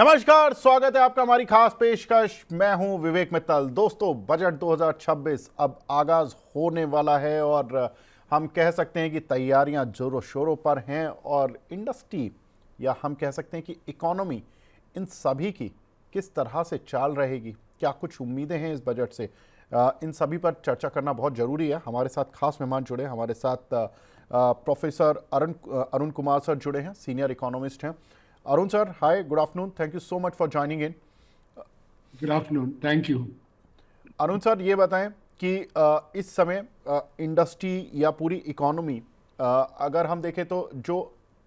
नमस्कार, स्वागत है आपका हमारी खास पेशकश। मैं हूं विवेक मित्तल। दोस्तों, बजट 2026 अब आगाज होने वाला है और हम कह सकते हैं कि तैयारियां जोरों शोरों पर हैं और इंडस्ट्री या हम कह सकते हैं कि इकोनॉमी, इन सभी की किस तरह से चाल रहेगी, क्या कुछ उम्मीदें हैं इस बजट से, इन सभी पर चर्चा करना बहुत ज़रूरी है। हमारे साथ खास मेहमान जुड़े हैं। हमारे साथ प्रोफेसर अरुण कुमार सर जुड़े हैं, सीनियर इकोनॉमिस्ट हैं। Arun sir, hi, good afternoon. Thank you so much for joining in. Good afternoon, thank you. Arun sir, ये बताएं कि इस समय इंडस्ट्री या पूरी इकोनॉमी, अगर हम देखें तो जो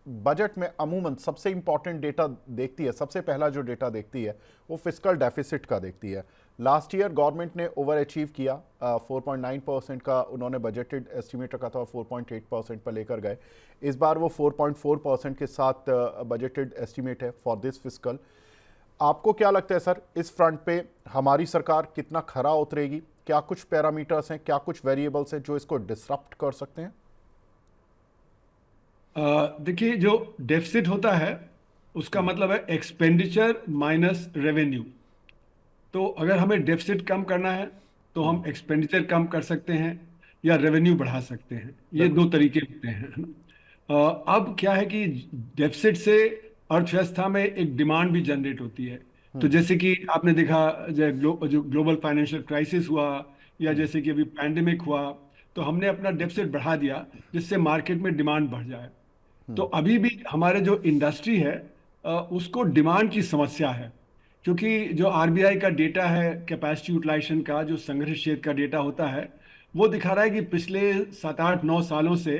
बजट में अमूमन सबसे इंपॉर्टेंट डेटा देखती है, सबसे पहला जो डेटा देखती है वो फिस्कल डेफिसिट का देखती है। लास्ट ईयर गवर्नमेंट ने ओवर अचीव किया, 4.9% का उन्होंने बजटेड एस्टिमेट रखा था और 4.8% पर लेकर गए। इस बार वो 4.4% के साथ बजटेड एस्टिमेट है फॉर दिस फिस्कल। आपको क्या लगता है सर, इस फ्रंट पे हमारी सरकार कितना खरा उतरेगी? क्या कुछ पैरामीटर्स हैं, क्या कुछ वेरिएबल्स हैं जो इसको डिसरप्ट कर सकते हैं? देखिए, जो डेफिसिट होता है उसका मतलब है एक्सपेंडिचर माइनस रेवेन्यू। तो अगर हमें डेफिसिट कम करना है तो हम एक्सपेंडिचर कम कर सकते हैं या रेवेन्यू बढ़ा सकते हैं। ये बिल्कुल। दो तरीके होते हैं, है ना। अब क्या है कि डेफिसिट से अर्थव्यवस्था में एक डिमांड भी जनरेट होती है। तो जैसे कि आपने देखा, जो ग्लोबल फाइनेंशियल क्राइसिस हुआ या जैसे कि अभी पैंडेमिक हुआ, तो हमने अपना डेफिसिट बढ़ा दिया जिससे मार्केट में डिमांड बढ़ जाए। तो अभी भी हमारे जो इंडस्ट्री है उसको डिमांड की समस्या है, क्योंकि जो आरबीआई का डेटा है कैपेसिटी यूटिलाइजेशन का, जो संग्रह क्षेत्र का डेटा होता है, वो दिखा रहा है कि पिछले 7 8 9 सालों से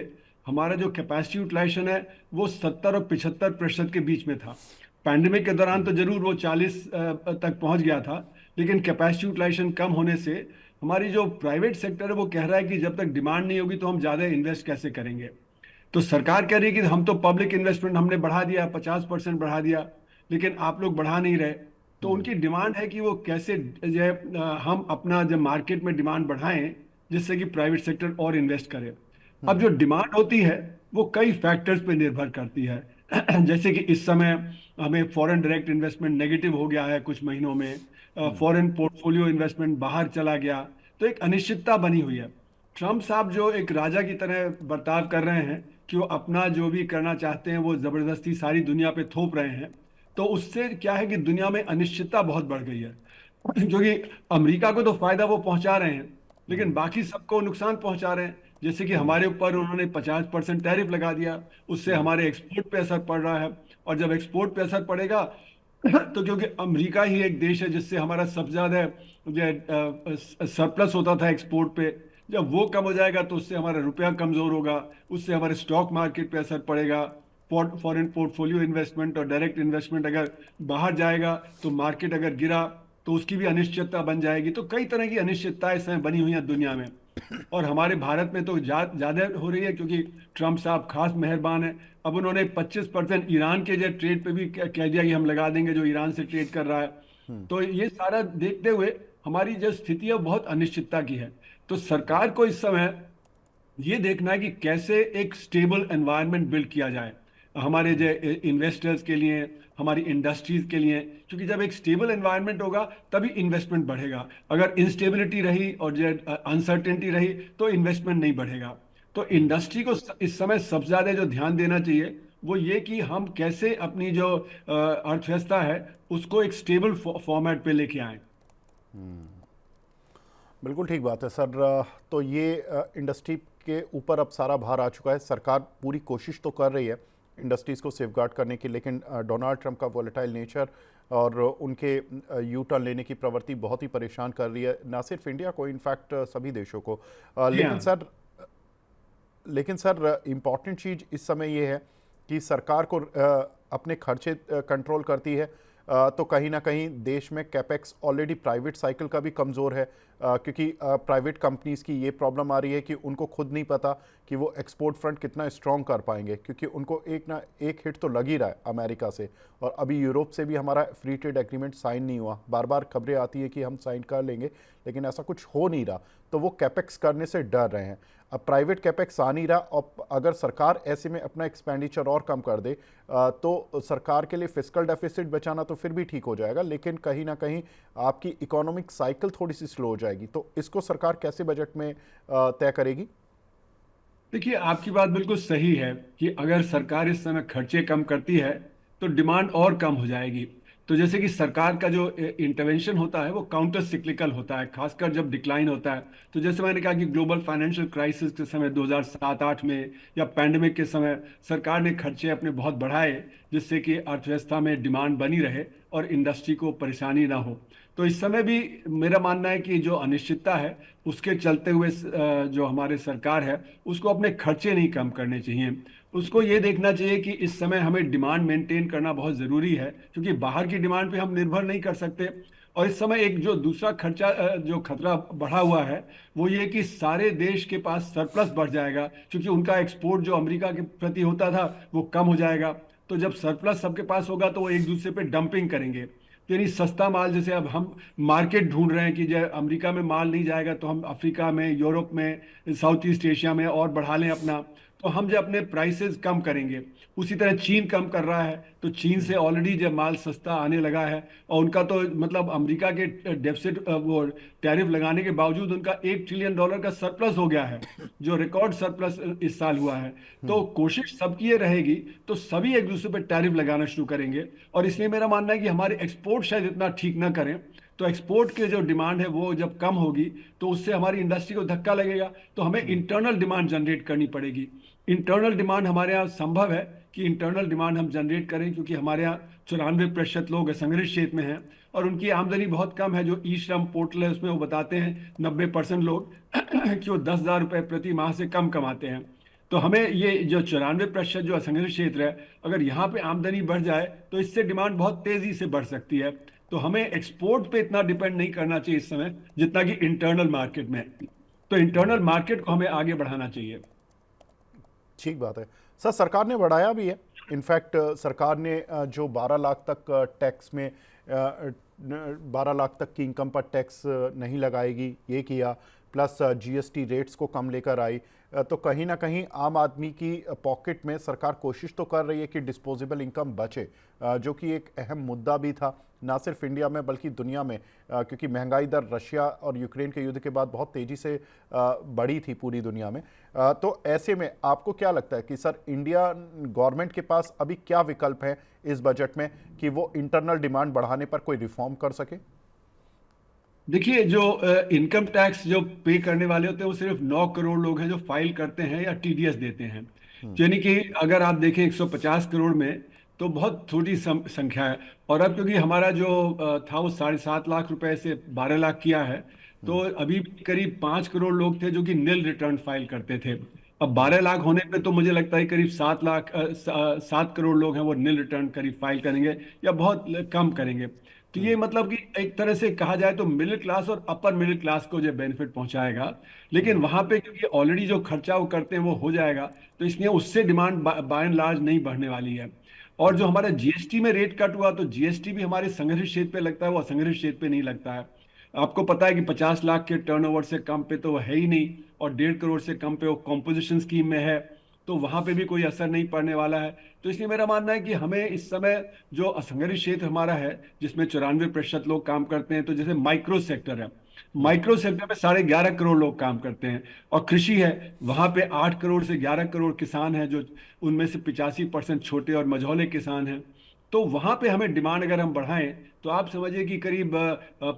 हमारा जो कैपेसिटी यूटिलाइजेशन है वो 70 और 75% के बीच में था। पैंडेमिक के दौरान तो जरूर वो 40 तक पहुंच गया था, लेकिन कैपेसिटी यूटिलाइजेशन कम होने से हमारी जो प्राइवेट सेक्टर है वो कह रहा है कि जब तक डिमांड नहीं होगी तो हम ज़्यादा इन्वेस्ट कैसे करेंगे। तो सरकार कह रही है कि हम तो पब्लिक इन्वेस्टमेंट हमने बढ़ा दिया, 50% बढ़ा दिया, लेकिन आप लोग बढ़ा नहीं रहे। तो उनकी डिमांड है कि वो कैसे जो है हम अपना जब मार्केट में डिमांड बढ़ाएं जिससे कि प्राइवेट सेक्टर और इन्वेस्ट करे। अब जो डिमांड होती है वो कई फैक्टर्स पे निर्भर करती है। जैसे कि इस समय हमें फॉरेन डायरेक्ट इन्वेस्टमेंट नेगेटिव हो गया है कुछ महीनों में, फॉरेन पोर्टफोलियो इन्वेस्टमेंट बाहर चला गया, तो एक अनिश्चितता बनी हुई है। ट्रम्प साहब जो एक राजा की तरह बर्ताव कर रहे हैं कि वो अपना जो भी करना चाहते हैं वो जबरदस्ती सारी दुनिया पे थोप रहे हैं, तो उससे क्या है कि दुनिया में अनिश्चितता बहुत बढ़ गई है। क्योंकि अमेरिका को तो फायदा वो पहुंचा रहे हैं, लेकिन बाकी सबको नुकसान पहुंचा रहे हैं। जैसे कि हमारे ऊपर उन्होंने 50% टैरिफ लगा दिया, उससे हमारे एक्सपोर्ट पे असर पड़ रहा है। और जब एक्सपोर्ट पे असर पड़ेगा तो क्योंकि अमेरिका ही एक देश है जिससे हमारा सबसे ज्यादा जो सरप्लस होता था एक्सपोर्ट पे, जब वो कम हो जाएगा तो उससे हमारा रुपया कमजोर होगा, उससे हमारे स्टॉक मार्केट पे असर पड़ेगा। फॉरेन पोर्टफोलियो इन्वेस्टमेंट और डायरेक्ट इन्वेस्टमेंट अगर बाहर जाएगा तो मार्केट अगर गिरा तो उसकी भी अनिश्चितता बन जाएगी। तो कई तरह की अनिश्चितताएं इस समय बनी हुई हैं दुनिया में, और हमारे भारत में तो ज्यादा हो रही है क्योंकि ट्रम्प साहब खास मेहरबान है। अब उन्होंने 25% ईरान के जो ट्रेड पे भी कह दिया कि हम लगा देंगे, जो ईरान से ट्रेड कर रहा है। तो ये सारा देखते हुए हमारी जो स्थिति है वो बहुत अनिश्चितता की है। तो सरकार को इस समय ये देखना है कि कैसे एक स्टेबल एनवायरनमेंट बिल्ड किया जाए हमारे जो इन्वेस्टर्स के लिए, हमारी इंडस्ट्रीज के लिए। क्योंकि जब एक स्टेबल एनवायरनमेंट होगा तभी इन्वेस्टमेंट बढ़ेगा। अगर इंस्टेबिलिटी रही और जो अनसर्टेनिटी रही तो इन्वेस्टमेंट नहीं बढ़ेगा। तो इंडस्ट्री को इस समय सबसे ज्यादा जो ध्यान देना चाहिए वो ये कि हम कैसे अपनी जो अर्थव्यवस्था है उसको एक स्टेबल फॉर्मेट पे लेके आए। बिल्कुल ठीक बात है सर। तो ये इंडस्ट्री के ऊपर अब सारा भार आ चुका है। सरकार पूरी कोशिश तो कर रही है इंडस्ट्रीज़ को सेफगार्ड करने की, लेकिन डोनाल्ड ट्रंप का वॉलेटाइल नेचर और उनके यू टर्न लेने की प्रवृत्ति बहुत ही परेशान कर रही है, ना सिर्फ इंडिया को, इनफैक्ट सभी देशों को। लेकिन सर इम्पॉर्टेंट चीज़ इस समय ये है कि सरकार को अपने खर्चे कंट्रोल करती है, तो कहीं ना कहीं देश में कैपेक्स ऑलरेडी प्राइवेट साइकिल का भी कमज़ोर है, क्योंकि प्राइवेट कंपनीज़ की ये प्रॉब्लम आ रही है कि उनको खुद नहीं पता कि वो एक्सपोर्ट फ्रंट कितना स्ट्रॉन्ग कर पाएंगे, क्योंकि उनको एक ना एक हिट तो लग ही रहा है अमेरिका से, और अभी यूरोप से भी हमारा फ्री ट्रेड एग्रीमेंट साइन नहीं हुआ। बार बार खबरें आती है कि हम साइन कर लेंगे, लेकिन ऐसा कुछ हो नहीं रहा। तो वो कैपेक्स करने से डर रहे हैं। अब प्राइवेट कैपेक्स आ नहीं रहा, और अगर सरकार ऐसे में अपना एक्सपेंडिचर और कम कर दे तो सरकार के लिए फिस्कल डेफिसिट बचाना तो फिर भी ठीक हो जाएगा, लेकिन कहीं ना कहीं आपकी इकोनॉमिक साइकिल थोड़ी सी स्लो हो जाएगी। तो इसको सरकार कैसे बजट में तय करेगी? देखिए, आपकी बात बिल्कुल सही है कि अगर सरकार इस समय खर्चे कम करती है तो डिमांड और कम हो जाएगी। तो जैसे कि सरकार का जो इंटरवेंशन होता है वो काउंटर सिक्लिकल होता है, खासकर जब डिक्लाइन होता है। तो जैसे मैंने कहा कि ग्लोबल फाइनेंशियल क्राइसिस के समय 2007-8 में या पैंडेमिक के समय सरकार ने खर्चे अपने बहुत बढ़ाए, जिससे कि अर्थव्यवस्था में डिमांड बनी रहे और इंडस्ट्री को परेशानी ना हो। तो इस समय भी मेरा मानना है कि जो अनिश्चितता है उसके चलते हुए जो हमारे सरकार है उसको अपने खर्चे नहीं कम करने चाहिए। उसको ये देखना चाहिए कि इस समय हमें डिमांड मेंटेन करना बहुत ज़रूरी है, क्योंकि बाहर की डिमांड पे हम निर्भर नहीं कर सकते। और इस समय एक जो दूसरा खर्चा जो खतरा बढ़ा हुआ है वो ये कि सारे देश के पास सरप्लस बढ़ जाएगा, क्योंकि उनका एक्सपोर्ट जो अमेरिका के प्रति होता था वो कम हो जाएगा। तो जब सरप्लस सबके पास होगा तो वो एक दूसरे पे डंपिंग करेंगे। तो यानी सस्ता माल, जैसे अब हम मार्केट ढूंढ रहे हैं कि जब अमेरिका में माल नहीं जाएगा तो हम अफ्रीका में, यूरोप में, साउथ ईस्ट एशिया में और बढ़ा लें अपना। तो हम जो अपने प्राइसेस कम करेंगे, उसी तरह चीन कम कर रहा है, तो चीन से ऑलरेडी जब माल सस्ता आने लगा है, और उनका तो मतलब अमेरिका के डेफिसिट वो टैरिफ लगाने के बावजूद उनका $1 ट्रिलियन का सरप्लस हो गया है, जो रिकॉर्ड सरप्लस इस साल हुआ है। तो कोशिश सबकी ये रहेगी, तो सभी एक दूसरे पर टैरिफ लगाना शुरू करेंगे। और इसलिए मेरा मानना है कि हमारे एक्सपोर्ट शायद इतना ठीक ना करें, तो एक्सपोर्ट के जो डिमांड है वो जब कम होगी तो उससे हमारी इंडस्ट्री को धक्का लगेगा। तो हमें इंटरनल डिमांड जनरेट करनी पड़ेगी। इंटरनल डिमांड हमारे यहाँ संभव है कि इंटरनल डिमांड हम जनरेट करें, क्योंकि हमारे यहाँ 94% लोग असंगठित क्षेत्र में हैं और उनकी आमदनी बहुत कम है। जो ई श्रम पोर्टल है उसमें वो बताते हैं 90% लोग कि वो 10,000 रुपये प्रति माह से कम कमाते हैं। तो हमें ये जो 94% जो असंगठित क्षेत्र है, अगर यहाँ पे आमदनी बढ़ जाए तो इससे डिमांड बहुत तेजी से बढ़ सकती है। तो हमें एक्सपोर्ट पे इतना डिपेंड नहीं करना चाहिए इस समय, जितना कि इंटरनल मार्केट में। तो इंटरनल मार्केट को हमें आगे बढ़ाना चाहिए। ठीक बात है सर। सरकार ने बढ़ाया भी है। इनफैक्ट सरकार ने जो 12 लाख तक टैक्स में 12 लाख तक की इनकम पर टैक्स नहीं लगाएगी, ये किया। प्लस जीएसटी रेट्स को कम लेकर आई। तो कहीं ना कहीं आम आदमी की पॉकेट में सरकार कोशिश तो कर रही है कि डिस्पोजेबल इनकम बचे, जो कि एक अहम मुद्दा भी था ना सिर्फ इंडिया में बल्कि दुनिया में, क्योंकि महंगाई दर रशिया और यूक्रेन के युद्ध के बाद बहुत तेज़ी से बढ़ी थी पूरी दुनिया में। तो ऐसे में आपको क्या लगता है कि सर इंडिया गवर्नमेंट के पास अभी क्या विकल्प है इस बजट में कि वो इंटरनल डिमांड बढ़ाने पर कोई रिफॉर्म कर सके? देखिए, जो इनकम टैक्स जो पे करने वाले होते हैं वो सिर्फ 9 करोड़ लोग हैं जो फाइल करते हैं या टीडीएस देते हैं। यानी कि अगर आप देखें 150 करोड़ में तो बहुत छोटी संख्या है। और अब क्योंकि हमारा जो था वो 7.5 लाख रुपए से 12 लाख किया है, तो अभी करीब 5 करोड़ लोग थे जो कि निल रिटर्न फाइल करते थे। अब 12 लाख होने पे तो मुझे लगता है करीब 7 करोड़ लोग हैं वो निल रिटर्न करीब फाइल करेंगे या बहुत कम करेंगे। तो ये मतलब कि एक तरह से कहा जाए तो मिडिल क्लास और अपर मिडिल क्लास को जो बेनिफिट पहुंचाएगा। लेकिन वहां पे क्योंकि ऑलरेडी जो खर्चा वो करते हैं वो हो जाएगा, तो इसलिए उससे डिमांड बाय एंड लार्ज नहीं बढ़ने वाली है। और जो हमारा जीएसटी में रेट कट हुआ, तो जीएसटी भी हमारे संगठित क्षेत्र पे लगता है, वो असंगठित क्षेत्र पे नहीं लगता है। आपको पता है कि 50 लाख के टर्नओवर से कम पे तो वो है ही नहीं, और 1.5 करोड़ से कम पे वो कॉम्पोजिशन स्कीम में है, तो वहां पे भी कोई असर नहीं पड़ने वाला है। तो इसलिए मेरा मानना है कि हमें इस समय जो असंगठित क्षेत्र हमारा है, जिसमें 94% लोग काम करते हैं, तो जैसे माइक्रो सेक्टर है, माइक्रो सेक्टर में 11.5 करोड़ लोग काम करते हैं। और कृषि है, वहां पे 8 करोड़ से 11 करोड़ किसान हैं, जो उनमें से 85% छोटे और मझौले किसान हैं। तो वहां पे हमें डिमांड अगर हम बढ़ाएं तो आप समझिए कि करीब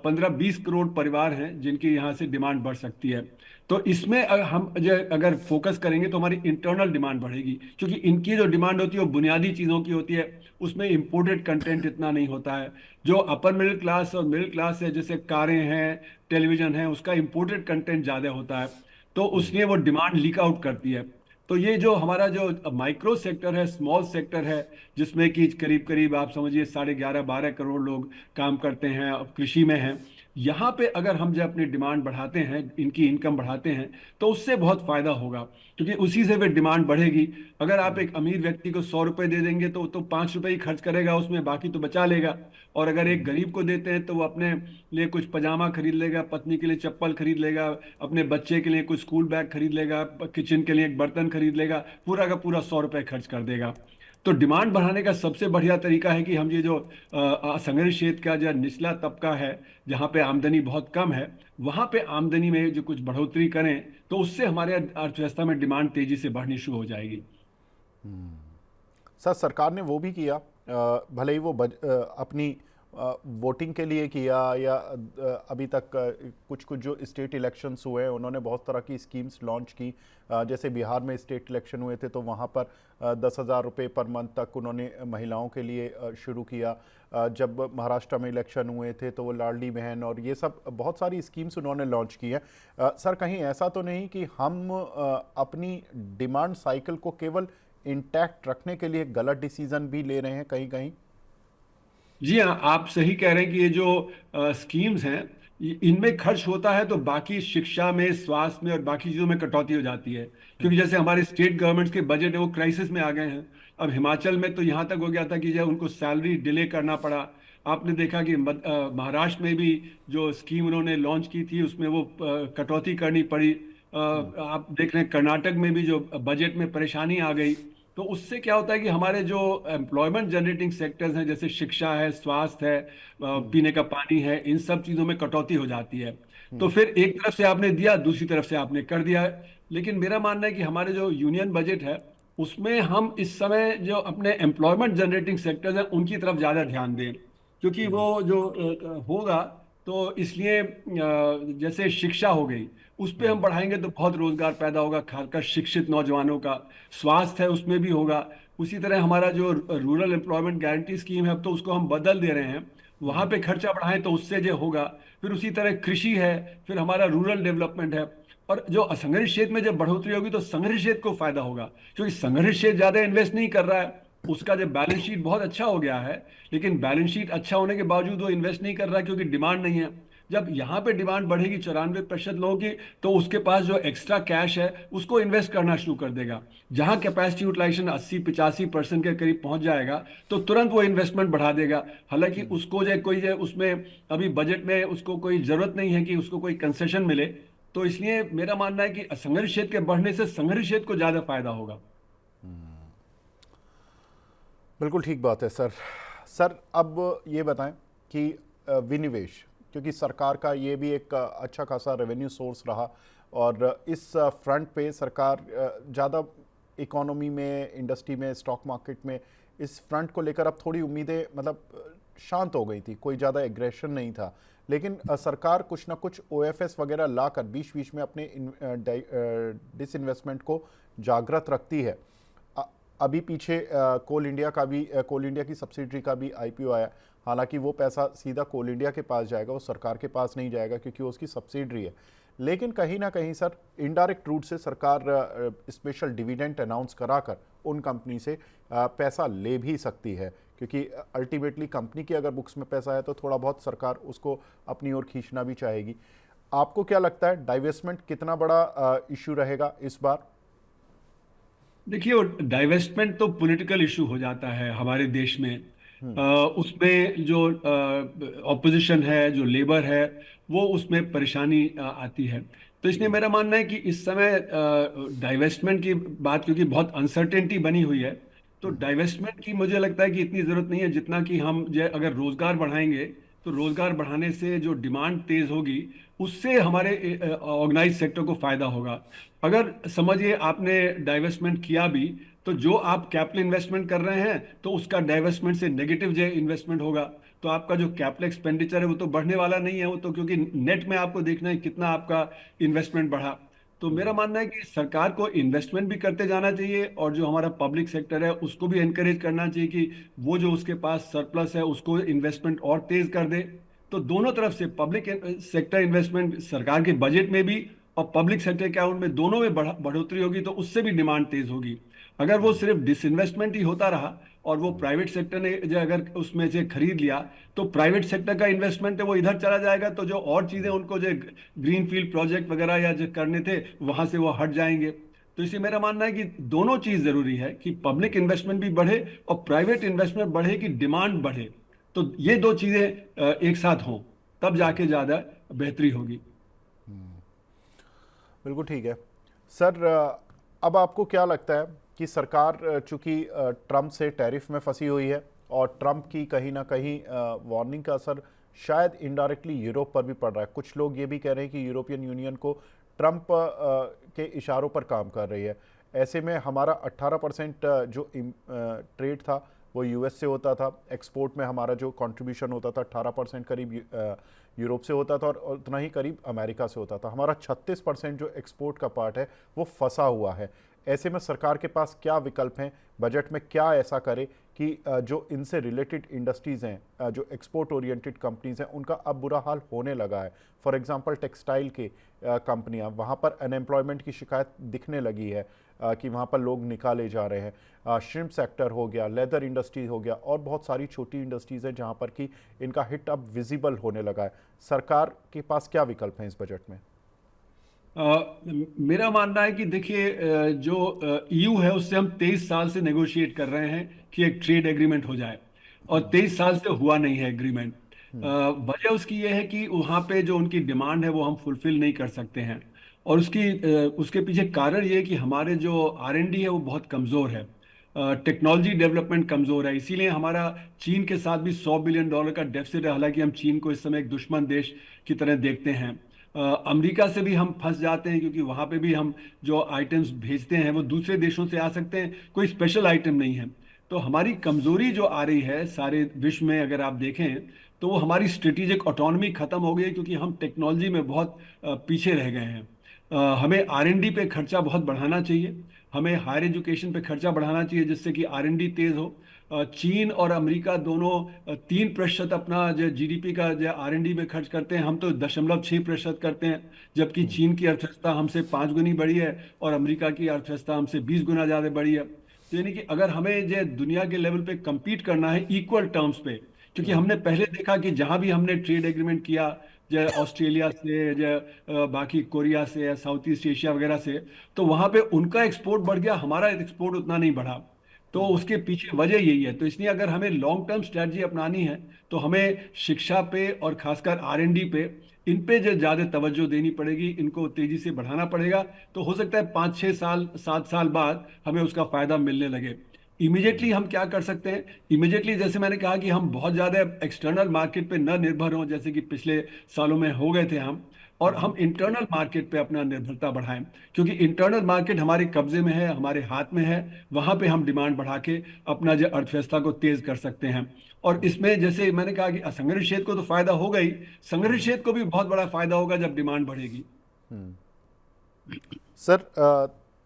15-20 करोड़ परिवार हैं जिनकी यहाँ से डिमांड बढ़ सकती है। तो इसमें हम अगर फोकस करेंगे तो हमारी इंटरनल डिमांड बढ़ेगी, क्योंकि इनकी जो डिमांड होती है वो बुनियादी चीज़ों की होती है, उसमें इंपोर्टेड कंटेंट इतना नहीं होता है। जो अपर मिडिल क्लास और मिडिल क्लास है, जैसे कारें हैं, टेलीविजन है, उसका इंपोर्टेड कंटेंट ज़्यादा होता है, तो उसलिए वो डिमांड लीक आउट करती है। तो ये जो हमारा जो माइक्रो सेक्टर है, स्मॉल सेक्टर है, जिसमें कि करीब करीब आप समझिए 11.5-12 करोड़ लोग काम करते हैं, कृषि में हैं, यहाँ पे अगर हम जो अपनी डिमांड बढ़ाते हैं, इनकी इनकम बढ़ाते हैं, तो उससे बहुत फायदा होगा, क्योंकि उसी से वे डिमांड बढ़ेगी। अगर आप एक अमीर व्यक्ति को 100 रुपए दे देंगे तो 5 रुपए ही खर्च करेगा उसमें, बाकी तो बचा लेगा। और अगर एक गरीब को देते हैं तो वो अपने लिए कुछ पजामा खरीद लेगा, पत्नी के लिए चप्पल खरीद लेगा, अपने बच्चे के लिए कुछ स्कूल बैग खरीद लेगा, किचन के लिए एक बर्तन खरीद लेगा, पूरा का पूरा 100 रुपए खर्च कर देगा। तो डिमांड बढ़ाने का सबसे बढ़िया तरीका है कि हम ये जो असंगठित क्षेत्र का जो निचला तबका है, जहाँ पे आमदनी बहुत कम है, वहाँ पे आमदनी में जो कुछ बढ़ोतरी करें, तो उससे हमारे अर्थव्यवस्था में डिमांड तेजी से बढ़नी शुरू हो जाएगी। सर सरकार ने वो भी किया, भले ही वो अपनी वोटिंग के लिए किया या अभी तक कुछ कुछ जो स्टेट इलेक्शंस हुए हैं उन्होंने बहुत तरह की स्कीम्स लॉन्च की। जैसे बिहार में स्टेट इलेक्शन हुए थे तो वहाँ पर 10,000 रुपये पर मंथ तक उन्होंने महिलाओं के लिए शुरू किया। जब महाराष्ट्र में इलेक्शन हुए थे तो वो लाडली बहन और ये सब बहुत सारी स्कीम्स उन्होंने लॉन्च की हैं। सर कहीं ऐसा तो नहीं कि हम अपनी डिमांड साइकिल को केवल इंटैक्ट रखने के लिए गलत डिसीजन भी ले रहे हैं कहीं कहीं? जी हाँ, आप सही कह रहे हैं कि ये जो स्कीम्स हैं, इनमें खर्च होता है तो बाकी शिक्षा में, स्वास्थ्य में और बाकी चीज़ों में कटौती हो जाती है। क्योंकि जैसे हमारे स्टेट गवर्नमेंट्स के बजट है वो क्राइसिस में आ गए हैं। अब हिमाचल में तो यहाँ तक हो गया था कि जो उनको सैलरी डिले करना पड़ा। आपने देखा कि महाराष्ट्र में भी जो स्कीम उन्होंने लॉन्च की थी उसमें वो कटौती करनी पड़ी। आप देख रहे हैं कर्नाटक में भी जो बजट में परेशानी आ गई। तो उससे क्या होता है कि हमारे जो एम्प्लॉयमेंट जनरेटिंग सेक्टर्स हैं, जैसे शिक्षा है, स्वास्थ्य है, पीने का पानी है, इन सब चीज़ों में कटौती हो जाती है। तो फिर एक तरफ से आपने दिया, दूसरी तरफ से आपने कर दिया। लेकिन मेरा मानना है कि हमारे जो यूनियन बजट है उसमें हम इस समय जो अपने एम्प्लॉयमेंट जनरेटिंग सेक्टर्स हैं उनकी तरफ ज़्यादा ध्यान दें, क्योंकि वो जो होगा, तो इसलिए जैसे शिक्षा हो गई, उस पर हम बढ़ाएंगे तो बहुत रोजगार पैदा होगा, खासकर शिक्षित नौजवानों का। स्वास्थ्य है उसमें भी होगा। उसी तरह हमारा जो रूरल एम्प्लॉयमेंट गारंटी स्कीम है, अब तो उसको हम बदल दे रहे हैं, वहां पे खर्चा बढ़ाएं तो उससे जो होगा। फिर उसी तरह कृषि है, फिर हमारा रूरल डेवलपमेंट है। और जो असंगठित क्षेत्र में जब बढ़ोतरी होगी तो संगठित क्षेत्र को फायदा होगा, क्योंकि संगठित क्षेत्र ज्यादा इन्वेस्ट नहीं कर रहा है। उसका जो बैलेंस शीट बहुत अच्छा हो गया है, लेकिन बैलेंस शीट अच्छा होने के बावजूद वो इन्वेस्ट नहीं कर रहा है, क्योंकि डिमांड नहीं है। जब यहाँ पे डिमांड बढ़ेगी 94% लोगों की, तो उसके पास जो एक्स्ट्रा कैश है उसको इन्वेस्ट करना शुरू कर देगा। जहाँ कैपेसिटी यूटिलाइजेशन 80-85% के करीब पहुंच जाएगा तो तुरंत वो इन्वेस्टमेंट बढ़ा देगा। हालांकि उसको जो कोई जो उसमें अभी बजट में उसको कोई जरूरत नहीं है कि उसको कोई कंसेशन मिले। तो इसलिए मेरा मानना है कि असंगठित क्षेत्र के बढ़ने से संगठित क्षेत्र को ज्यादा फायदा होगा। बिल्कुल ठीक बात है सर। सर अब ये बताएं कि विनिवेश, क्योंकि सरकार का ये भी एक अच्छा खासा रेवेन्यू सोर्स रहा और इस फ्रंट पे सरकार ज़्यादा इकोनॉमी में, इंडस्ट्री में, स्टॉक मार्केट में इस फ्रंट को लेकर अब थोड़ी उम्मीदें मतलब शांत हो गई थी, कोई ज़्यादा एग्रेशन नहीं था। लेकिन सरकार कुछ ना कुछ ओएफएस वगैरह लाकर बीच बीच में अपने डिसइन्वेस्टमेंट को जागृत रखती है। अभी पीछे कोल इंडिया का भी, कोल इंडिया की सब्सिडरी का भी आईपीओ आया। हालांकि वो पैसा सीधा कोल इंडिया के पास जाएगा, वो सरकार के पास नहीं जाएगा क्योंकि वो उसकी सब्सिडरी है। लेकिन कहीं ना कहीं सर इनडायरेक्ट रूट से सरकार स्पेशल डिविडेंड अनाउंस कराकर उन कंपनी से पैसा ले भी सकती है, क्योंकि अल्टीमेटली कंपनी की अगर बुक्स में पैसा है तो थोड़ा बहुत सरकार उसको अपनी ओर खींचना भी चाहेगी। आपको क्या लगता है डाइवेस्टमेंट कितना बड़ा इशू रहेगा इस बार? देखिए, डाइवेस्टमेंट तो पॉलिटिकल इशू हो जाता है हमारे देश में। उसमें जो ऑपोजिशन है, जो लेबर है, वो उसमें परेशानी आती है। तो इसलिए मेरा मानना है कि इस समय डाइवेस्टमेंट की बात, क्योंकि बहुत अनसर्टेनिटी बनी हुई है, तो डाइवेस्टमेंट की मुझे लगता है कि इतनी ज़रूरत नहीं है, जितना कि हम जो अगर रोज़गार बढ़ाएंगे तो रोज़गार बढ़ाने से जो डिमांड तेज़ होगी उससे हमारे ऑर्गेनाइज सेक्टर को फ़ायदा होगा। अगर समझिए आपने डाइवेस्टमेंट किया भी, तो जो आप कैपिटल इन्वेस्टमेंट कर रहे हैं तो उसका डाइवेस्टमेंट से नेगेटिव जो इन्वेस्टमेंट होगा, तो आपका जो कैपिटल एक्सपेंडिचर है वो तो बढ़ने वाला नहीं है। वो तो क्योंकि नेट में आपको देखना है कितना आपका इन्वेस्टमेंट बढ़ा। तो मेरा मानना है कि सरकार को इन्वेस्टमेंट भी करते जाना चाहिए, और जो हमारा पब्लिक सेक्टर है उसको भी एनकरेज करना चाहिए कि वो जो उसके पास सरप्लस है उसको इन्वेस्टमेंट और तेज कर दे। तो दोनों तरफ से पब्लिक सेक्टर इन्वेस्टमेंट सरकार के बजट में भी, और पब्लिक सेक्टर क्या है, उनमें दोनों में बढ़ोतरी होगी तो उससे भी डिमांड तेज होगी। अगर वो सिर्फ डिसइन्वेस्टमेंट ही होता रहा और वो प्राइवेट सेक्टर ने जो अगर उसमें से खरीद लिया, तो प्राइवेट सेक्टर का इन्वेस्टमेंट है वो इधर चला जाएगा, तो जो और चीजें उनको जो ग्रीन फील्ड प्रोजेक्ट वगैरह या जो करने थे वहां से वो हट जाएंगे। तो इसलिए मेरा मानना है कि दोनों चीज जरूरी है, कि पब्लिक इन्वेस्टमेंट भी बढ़े और प्राइवेट इन्वेस्टमेंट बढ़े, कि डिमांड बढ़े। तो ये दो चीजें एक साथ हों, तब जाके ज्यादा बेहतरी होगी। बिल्कुल ठीक है सर। अब आपको क्या लगता है कि सरकार चूंकि ट्रम्प से टैरिफ में फंसी हुई है और ट्रम्प की कहीं ना कहीं वार्निंग का असर शायद इनडायरेक्टली यूरोप पर भी पड़ रहा है। कुछ लोग ये भी कह रहे हैं कि यूरोपियन यूनियन को ट्रम्प के इशारों पर काम कर रही है। ऐसे में हमारा 18% जो ट्रेड था वो यूएस से होता था, एक्सपोर्ट में हमारा जो कंट्रीब्यूशन होता था 18% करीब यूरोप से होता था और उतना ही करीब अमेरिका से होता था। हमारा 36% जो एक्सपोर्ट का पार्ट है वो फंसा हुआ है। ऐसे में सरकार के पास क्या विकल्प हैं, बजट में क्या ऐसा करे कि जो इनसे रिलेटेड इंडस्ट्रीज़ हैं, जो एक्सपोर्ट ओरिएंटेड कंपनीज़ हैं, उनका अब बुरा हाल होने लगा है। फॉर एग्जांपल टेक्सटाइल के कंपनियां, वहाँ पर अनएम्प्लॉयमेंट की शिकायत दिखने लगी है कि वहाँ पर लोग निकाले जा रहे हैं। श्रिम्प सेक्टर हो गया, लेदर इंडस्ट्री हो गया और बहुत सारी छोटी इंडस्ट्रीज़ हैं जहाँ पर कि इनका हिट अब विजिबल होने लगा है। सरकार के पास क्या विकल्प हैं इस बजट में? मेरा मानना है कि देखिए, जो ईयू है उससे हम 23 साल से नेगोशिएट कर रहे हैं कि एक ट्रेड एग्रीमेंट हो जाए, और 23 साल से हुआ नहीं है एग्रीमेंट। वजह उसकी ये है कि वहाँ पे जो उनकी डिमांड है वो हम फुलफिल नहीं कर सकते हैं। और उसके पीछे कारण ये है कि हमारे जो R&D है वो बहुत कमज़ोर है, टेक्नोलॉजी डेवलपमेंट कमज़ोर है। इसीलिए हमारा चीन के साथ भी $100 बिलियन का डेफिसिट है, हालांकि हम चीन को इस समय एक दुश्मन देश की तरह देखते हैं। अमेरिका से भी हम फंस जाते हैं, क्योंकि वहाँ पे भी हम जो आइटम्स भेजते हैं वो दूसरे देशों से आ सकते हैं, कोई स्पेशल आइटम नहीं है। तो हमारी कमजोरी जो आ रही है सारे विश्व में अगर आप देखें, तो वो हमारी स्ट्रेटेजिक ऑटोनॉमी खत्म हो गई है, क्योंकि हम टेक्नोलॉजी में बहुत पीछे रह गए हैं। हमें R&D पे खर्चा बहुत बढ़ाना चाहिए, हमें हायर एजुकेशन पे खर्चा बढ़ाना चाहिए, जिससे कि R&D तेज हो। चीन और अमेरिका दोनों 3% अपना जो GDP का जो R&D में खर्च करते हैं, हम तो 0.6% करते हैं, जबकि चीन की अर्थव्यवस्था हमसे 5 गुनी बड़ी है और अमेरिका की अर्थव्यवस्था हमसे 20 गुना ज़्यादा बड़ी है। तो यानी कि अगर हमें जो दुनिया के लेवल पे compete करना है इक्वल टर्म्स पे, क्योंकि हमने पहले देखा कि जहां भी हमने ट्रेड एग्रीमेंट किया, जो ऑस्ट्रेलिया से, जो बाकी कोरिया से या साउथ ईस्ट एशिया वगैरह से, तो वहां पे उनका एक्सपोर्ट बढ़ गया, हमारा एक्सपोर्ट उतना नहीं बढ़ा। तो उसके पीछे वजह यही है। तो इसलिए अगर हमें लॉन्ग टर्म स्ट्रेटजी अपनानी है, तो हमें शिक्षा पे और खासकर R&D पे, इन पे जो ज़्यादा तवज्जो देनी पड़ेगी, इनको तेजी से बढ़ाना पड़ेगा। तो हो सकता है 5-6 साल 7 साल बाद हमें उसका फायदा मिलने लगे। इमीडिएटली हम क्या कर सकते हैं? इमीडिएटली जैसे मैंने कहा कि हम बहुत ज़्यादा एक्सटर्नल मार्केट पे न निर्भर हों, जैसे कि पिछले सालों में हो गए थे हम, और हम इंटरनल मार्केट पे अपना निर्भरता बढ़ाएं, क्योंकि इंटरनल मार्केट हमारे कब्जे में है, हमारे हाथ में है। वहां पे हम डिमांड बढ़ा के अपना जो अर्थव्यवस्था को तेज कर सकते हैं। और इसमें जैसे मैंने कहा कि असंगठित क्षेत्र को तो फायदा होगा ही, संगठित क्षेत्र को भी बहुत बड़ा फायदा होगा जब डिमांड बढ़ेगी। सर,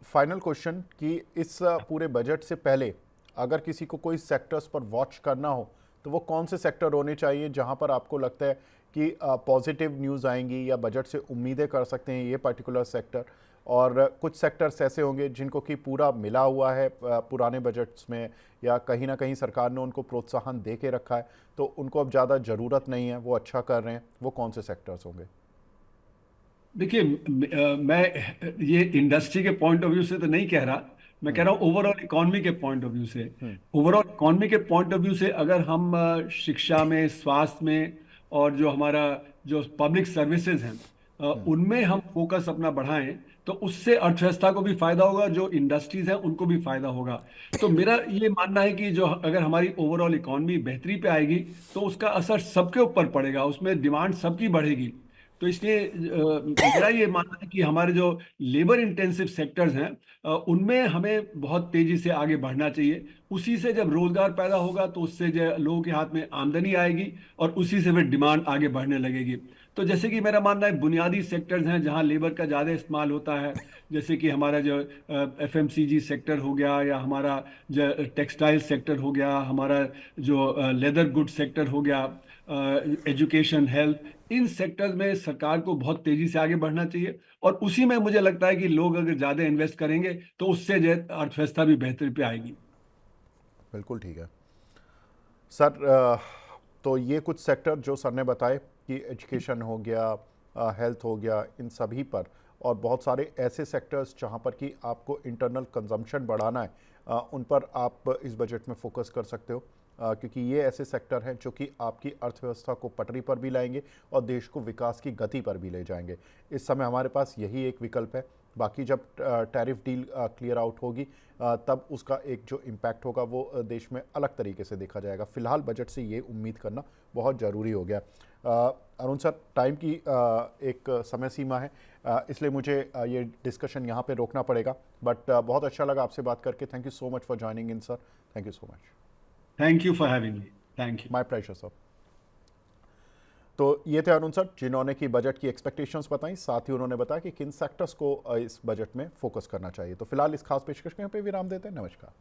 फाइनल क्वेश्चन कि इस पूरे बजट से पहले अगर किसी को कोई सेक्टर्स पर वॉच करना हो तो वो कौन से सेक्टर होने चाहिए जहां पर आपको लगता है कि पॉजिटिव न्यूज़ आएंगी या बजट से उम्मीदें कर सकते हैं ये पर्टिकुलर सेक्टर? और कुछ सेक्टर्स ऐसे होंगे जिनको कि पूरा मिला हुआ है पुराने बजट्स में, या कहीं ना कहीं सरकार ने उनको प्रोत्साहन दे के रखा है तो उनको अब ज़्यादा ज़रूरत नहीं है, वो अच्छा कर रहे हैं, वो कौन से सेक्टर्स होंगे? देखिए, मैं ये इंडस्ट्री के पॉइंट ऑफ व्यू से तो नहीं कह रहा, मैं कह रहा हूँ ओवरऑल इकोनॉमी के पॉइंट ऑफ व्यू से। ओवरऑल इकोनॉमी के पॉइंट ऑफ व्यू से अगर हम शिक्षा में, स्वास्थ्य में, और जो हमारा जो पब्लिक सर्विसेज हैं, उनमें हम फोकस अपना बढ़ाएं, तो उससे अर्थव्यवस्था को भी फायदा होगा, जो इंडस्ट्रीज हैं उनको भी फायदा होगा। तो मेरा ये मानना है कि जो अगर हमारी ओवरऑल इकोनॉमी बेहतरी पे आएगी, तो उसका असर सबके ऊपर पड़ेगा, उसमें डिमांड सबकी बढ़ेगी। तो इसलिए मेरा ये मानना है कि हमारे जो लेबर इंटेंसिव सेक्टर्स हैं, उनमें हमें बहुत तेजी से आगे बढ़ना चाहिए। उसी से जब रोजगार पैदा होगा तो उससे जो लोगों के हाथ में आमदनी आएगी, और उसी से फिर डिमांड आगे बढ़ने लगेगी। तो जैसे कि मेरा मानना है बुनियादी सेक्टर्स हैं जहां लेबर का ज़्यादा इस्तेमाल होता है, जैसे कि हमारा जो FMCG सेक्टर हो गया, या हमारा जो टेक्सटाइल सेक्टर हो गया, हमारा जो लेदर गुड सेक्टर हो गया, एजुकेशन, हेल्थ, इन सेक्टर्स में सरकार को बहुत तेजी से आगे बढ़ना चाहिए। और उसी में मुझे लगता है कि लोग अगर ज्यादा इन्वेस्ट करेंगे तो उससे जो है अर्थव्यवस्था भी बेहतर पे आएगी। बिल्कुल ठीक है सर। तो ये कुछ सेक्टर जो सर ने बताए कि एजुकेशन हो गया, हेल्थ हो गया, इन सभी पर, और बहुत सारे ऐसे सेक्टर्स जहाँ पर कि आपको इंटरनल कंजम्पशन बढ़ाना है, उन पर आप इस बजट में फोकस कर सकते हो, क्योंकि ये ऐसे सेक्टर हैं जो कि आपकी अर्थव्यवस्था को पटरी पर भी लाएंगे और देश को विकास की गति पर भी ले जाएंगे। इस समय हमारे पास यही एक विकल्प है। बाकी जब टैरिफ डील क्लियर आउट होगी तब उसका एक जो इम्पैक्ट होगा वो देश में अलग तरीके से देखा जाएगा। फिलहाल बजट से ये उम्मीद करना बहुत ज़रूरी हो गया। अरुण सर, टाइम की एक समय सीमा है, इसलिए मुझे ये डिस्कशन यहाँ पे रोकना पड़ेगा, बट बहुत अच्छा लगा आपसे बात करके। Thank you so much for joining in sir. Thank you so much. Thank you for having me. Thank you. My pleasure sir. तो ये थे अरुण सर जिन्होंने की बजट की एक्सपेक्टेशंस बताई, साथ ही उन्होंने बताया कि किन सेक्टर्स को इस बजट में फोकस करना चाहिए। तो फिलहाल इस खास पेशकश के यहाँ पे विराम देते हैं। नमस्कार।